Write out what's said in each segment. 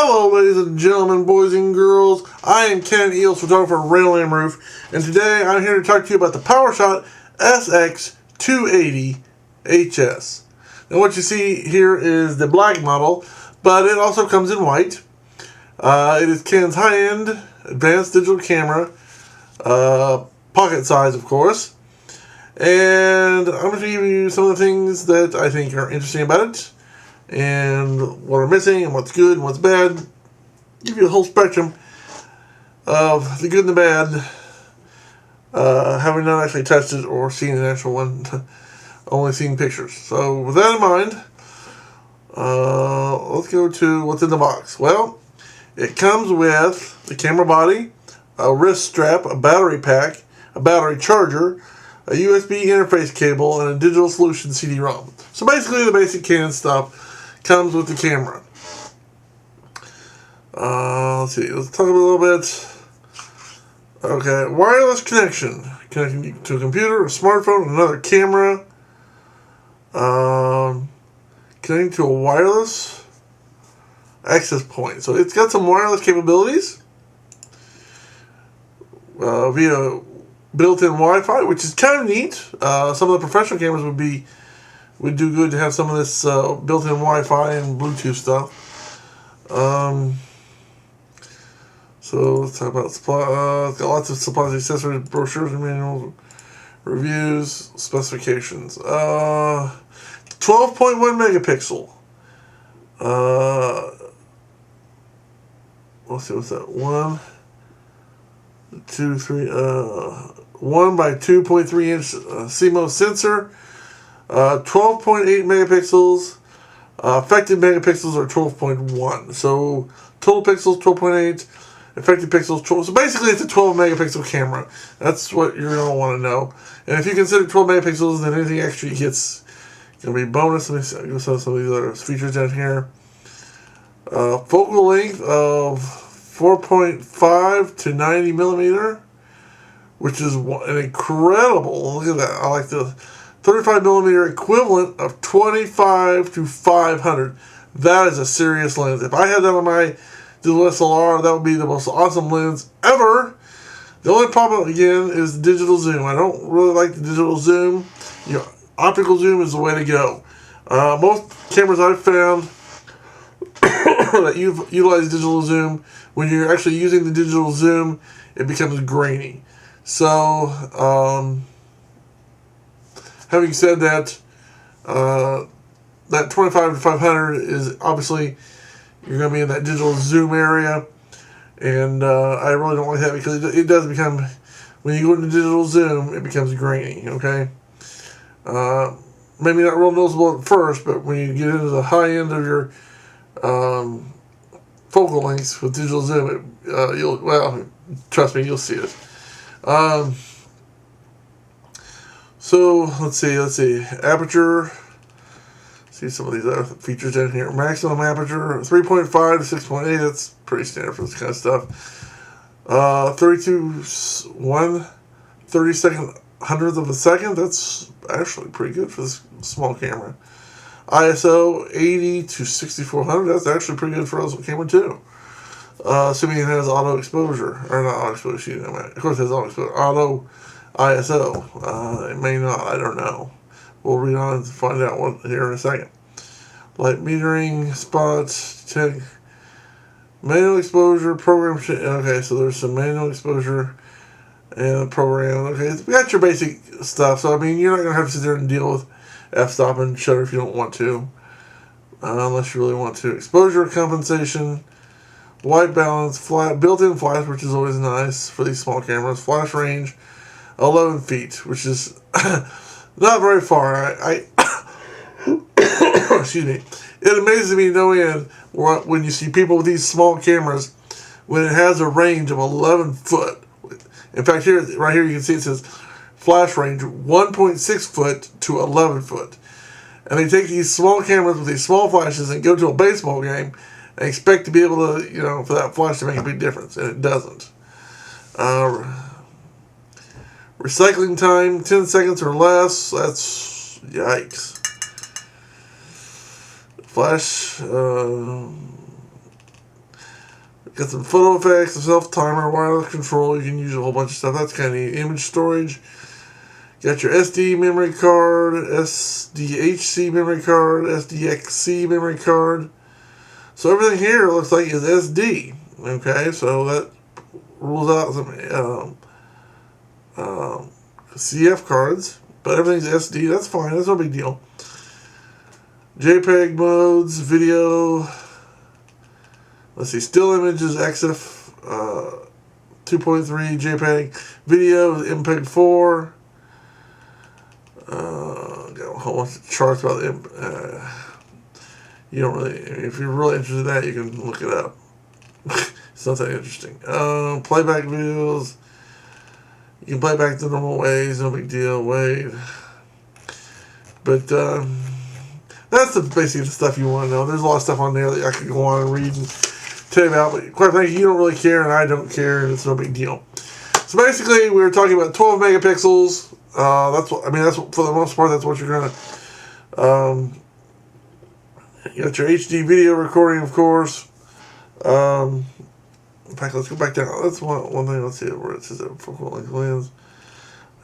Hello, ladies and gentlemen, boys and girls. I am Canon EOS photographer RandallMRueff, and today I'm here to talk to you about the PowerShot SX280 HS. Now, what you see here is the black model, but it also comes in white. It is Canon's high-end advanced digital camera, pocket size, of course. And I'm going to give you some of the things that I think are interesting about it, and what are missing, and what's good, and what's bad. Give you a whole spectrum of the good and the bad, having not actually touched it or seen an actual one, only seen pictures. So with that in mind, let's go to what's in the box. Well, it comes with the camera body, a wrist strap, a battery pack, a battery charger, a USB interface cable, and a digital solution CD-ROM. So basically the basic Canon stuff comes with the camera. Let's see, let's talk a little bit. Okay, wireless connection. Connecting to a computer, a smartphone, another camera. Connecting to a wireless access point. So it's got some wireless capabilities via built-in Wi-Fi, which is kind of neat. Some of the professional cameras would do good to have some of this built-in Wi-Fi and Bluetooth stuff. So let's talk about supply. It's got lots of supplies, accessories, brochures, and manuals, reviews, specifications. 12.1 megapixel. Let's see, what's that? 1 by 2.3 inch CMOS sensor. 12.8 megapixels. Effective megapixels are 12.1. So total pixels 12.8. Effective pixels 12. So basically it's a 12 megapixel camera. That's what you're going to want to know. And if you consider 12 megapixels, then anything extra you get's going to be bonus. Let me see. I'm going to show some of these other features down here. Focal length of 4.5 to 90 millimeter, which is an incredible. Look at that. I like the 35 millimeter equivalent of 25 to 500. That is a serious lens. If I had that on my digital SLR, that would be the most awesome lens ever. The only problem, again, is the digital zoom. I don't really like the digital zoom. Optical zoom is the way to go. Most cameras I've found that utilize digital zoom, when you're actually using the digital zoom, it becomes grainy. So, having said that, that 25 to 500 is obviously, you're going to be in that digital zoom area, and I really don't like that because it does become, when you go into digital zoom, it becomes grainy, okay? Maybe not real noticeable at first, but when you get into the high end of your focal lengths with digital zoom, trust me, you'll see it. So let's see, aperture. See some of these other features down here. Maximum aperture 3.5 to 6.8. That's pretty standard for this kind of stuff. 32 hundredth of a second. That's actually pretty good for this small camera. ISO 80 to 6400. That's actually pretty good for this camera too. Assuming it has auto exposure, or not auto exposure. Of course, it has auto exposure. Auto ISO. It may not. I don't know. We'll read on and find out what here in a second. Light metering, spots, check. Manual exposure, program. Okay, so there's some manual exposure and a program. Okay, we got your basic stuff. So, I mean, you're not going to have to sit there and deal with f-stop and shutter if you don't want to. Unless you really want to. Exposure compensation, white balance, built-in flash, which is always nice for these small cameras. Flash range, 11 feet, which is not very far. Excuse me. It amazes me no end when you see people with these small cameras when it has a range of 11 foot. In fact, right here you can see it says flash range 1.6 foot to 11 foot. And they take these small cameras with these small flashes and go to a baseball game and expect to be able to, for that flash to make a big difference. And it doesn't. Recycling time, 10 seconds or less. That's, yikes. Flash, Got some photo effects, a self-timer, wireless control. You can use a whole bunch of stuff. That's kind of neat. Image storage. Got your SD memory card, SDHC memory card, SDXC memory card. So everything here looks like is SD. Okay, so that rules out some CF cards, but everything's SD. That's fine. That's no big deal. JPEG modes, video. Let's see, still images, XF 2.3, JPEG, video, MPEG 4. Got a whole bunch of charts about you don't really, if you're really interested in that, you can look it up. It's not that interesting. Playback videos. You can play back the normal ways, no big deal. Wait. But that's basically the stuff you want to know. There's a lot of stuff on there that I could go on and read and tell you about, but quite frankly, you don't really care, and I don't care, and it's no big deal. So basically, we were talking about 12 megapixels. That's what for the most part, that's what you're gonna. You got your HD video recording, of course. In fact, let's go back down. That's one thing. Let's see where it says focal length lens.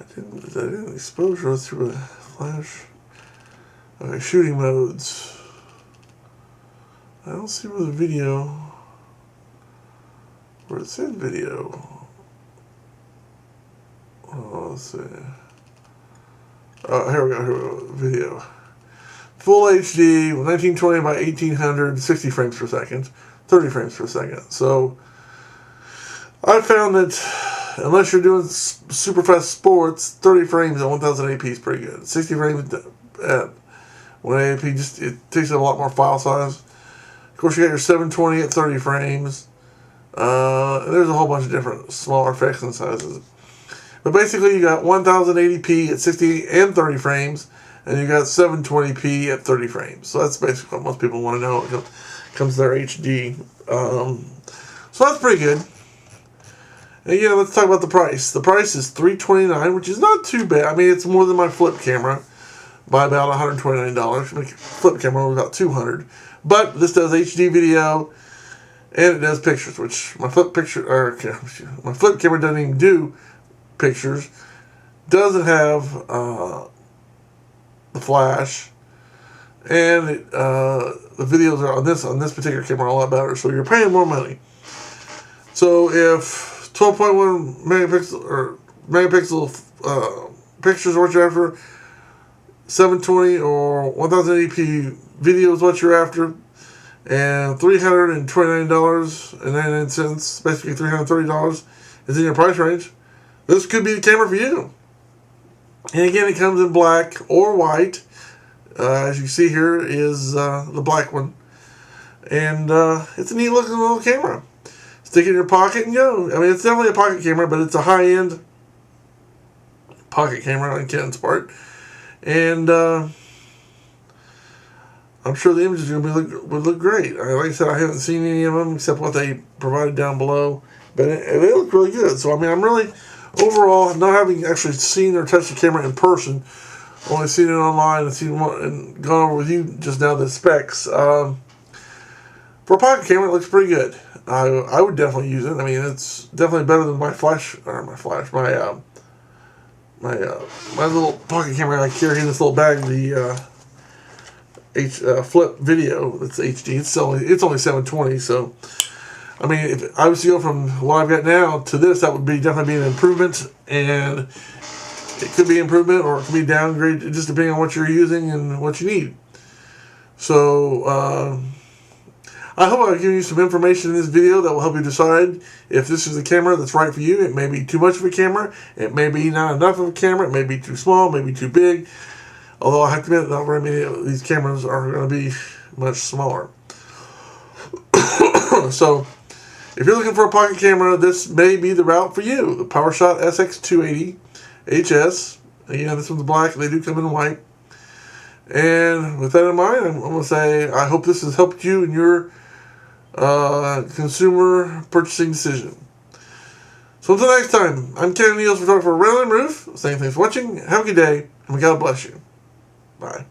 I didn't exposure. Let's see where the flash. Okay, shooting modes. I don't see where the video. Where it said video. Oh, let's see. Oh, here we go. Video. Full HD, 1920 by 1800, 60 frames per second, 30 frames per second. So, I found that unless you're doing super fast sports, 30 frames at 1080p is pretty good. 60 frames at 180p, just it takes up a lot more file size. Of course, you got your 720 at 30 frames. There's a whole bunch of different smaller effects and sizes. But basically, you got 1080p at 60 and 30 frames, and you got 720p at 30 frames. So that's basically what most people want to know when it comes to their HD. So that's pretty good. And again, let's talk about the price. The price is $329, which is not too bad. I mean, it's more than my flip camera by about $129. My flip camera was about $200. But this does HD video, and it does pictures, which my flip camera doesn't even do pictures. Doesn't have the flash, and the videos are on this particular camera a lot better. So you're paying more money. So if 12.1 megapixel pictures are what you're after, 720 or 1080p video is what you're after, and $329.99, basically $330, is in your price range, this could be the camera for you. And again, it comes in black or white. As you see here is the black one. And it's a neat looking little camera. Stick it in your pocket and go. I mean, it's definitely a pocket camera, but it's a high-end pocket camera on Ken's part. And I'm sure the images would look great. Like I said, I haven't seen any of them except what they provided down below. But they look really good. So, I mean, I'm really, overall, not having actually seen or touched the camera in person, only seen it online and gone over with you just now the specs. For a pocket camera, it looks pretty good. I would definitely use it. I mean, it's definitely better than my little pocket camera I carry in this little bag, the flip video. It's HD. It's only 720. So, I mean, if I was to go from what I've got now to this, that would definitely be an improvement, and it could be improvement or it could be downgrade, just depending on what you're using and what you need. So, I hope I've given you some information in this video that will help you decide if this is a camera that's right for you. It may be too much of a camera. It may be not enough of a camera. It may be too small, maybe too big. Although I have to admit, not very many of these cameras are going to be much smaller. So, if you're looking for a pocket camera, this may be the route for you. The PowerShot SX280 HS. Again, this one's black. They do come in white. And with that in mind, I'm going to say I hope this has helped you in your consumer purchasing decision. So until next time, I'm Canon EOS photographer, RandallMRueff, saying thanks for watching. Have a good day, and God bless you. Bye.